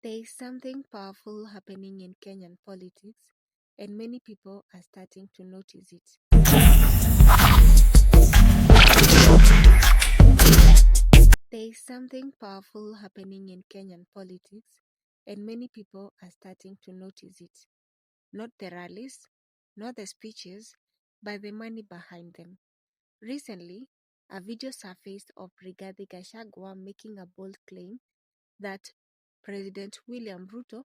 There is something powerful happening in Kenyan politics, and many people are starting to notice it. There is something powerful happening in Kenyan politics, and many people are starting to notice it. Not the rallies, not the speeches, but the money behind them. Recently, a video surfaced of Rigathi Gachagua making a bold claim that President William Ruto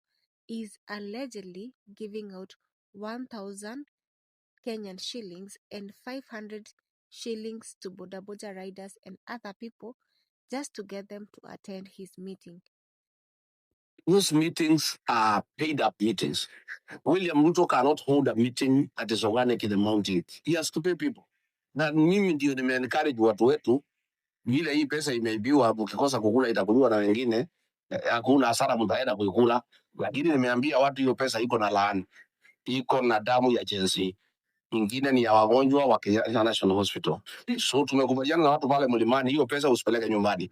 is allegedly giving out 1,000 Kenyan shillings and 500 shillings to Boda Boda riders and other people just to get them to attend his meeting. Those meetings are paid up meetings. William Ruto cannot hold a meeting at his organic in the mountain. He has to pay people. Na mimi ndio nime-encourage watu wetu, vile hii pesa imeibiwa, ukikosa kukula itakuliwa na wengine, hakuna hasara mtaenda kuikula. Lakini nimeambia watu hiyo pesa iko na laani, iko na damu ya jinsi ingine ni ya wagonjwa wa Kenyatta National Hospital. So tumekubaliana na watu pale mlimani, hiyo pesa usipeleke nyumbani,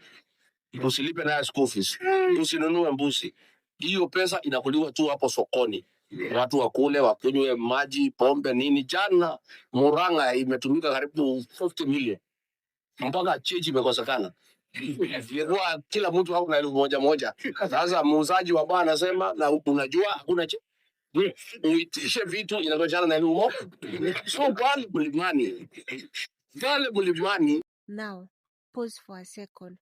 usilipe nayo school fees, usinunue mbuzi. Hiyo pesa inakuliwa tu hapo sokoni, watu wakule, wakunywe maji, pombe, nini. Jana Murang'a imetumika karibu 50 million mpaka chechi imekosekana. Ilikuwa kila mtu au na 1,000. Sasa muuzaji wa baa anasema, na unajua hakuna uitishe vitu inatoshana na 1,000. So pale mlimani. Now, pause for a second,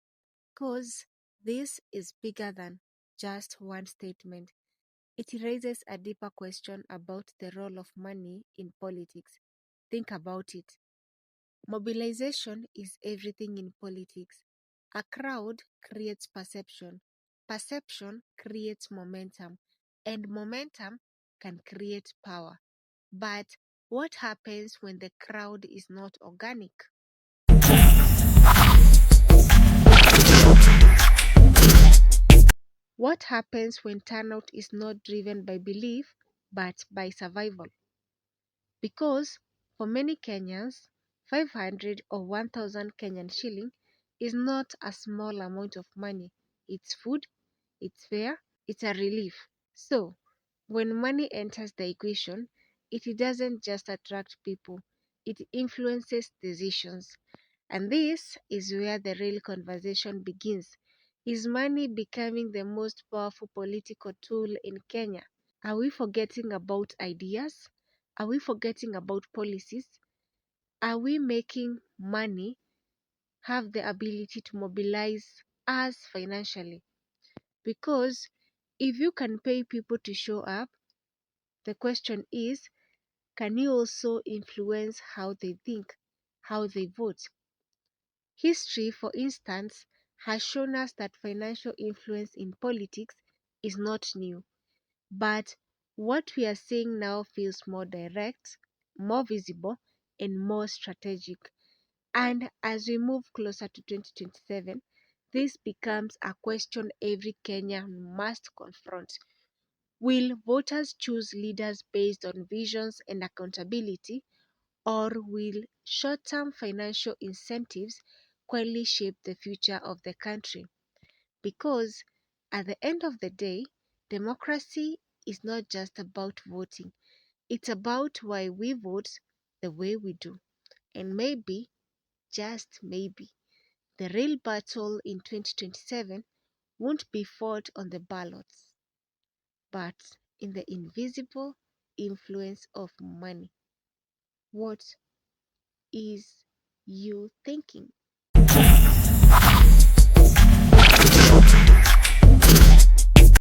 because this is bigger than just one statement. It raises a deeper question about the role of money in politics. Think about it. Mobilization is everything in politics. A crowd creates perception. Perception creates momentum. And momentum can create power. But what happens when the crowd is not organic? What happens when turnout is not driven by belief but by survival? Because for many Kenyans, 500 or 1,000 Kenyan shilling is not a small amount of money. It's food, it's fare, it's a relief. So, when money enters the equation, it doesn't just attract people, it influences decisions. And this is where the real conversation begins. Is money becoming the most powerful political tool in Kenya? Are we forgetting about ideas? Are we forgetting about policies? Are we making money have the ability to mobilize us financially? Because if you can pay people to show up, the question is, can you also influence how they think, how they vote? History, for instance, has shown us that financial influence in politics is not new. But what we are seeing now feels more direct, more visible, and more strategic. And as we move closer to 2027, this becomes a question every Kenyan must confront. Will voters choose leaders based on visions and accountability, or will short term financial incentives quietly shape the future of the country? Because at the end of the day, democracy is not just about voting, it's about why we vote the way we do. And maybe, just maybe, the real battle in 2027 won't be fought on the ballots, but in the invisible influence of money. What is you thinking?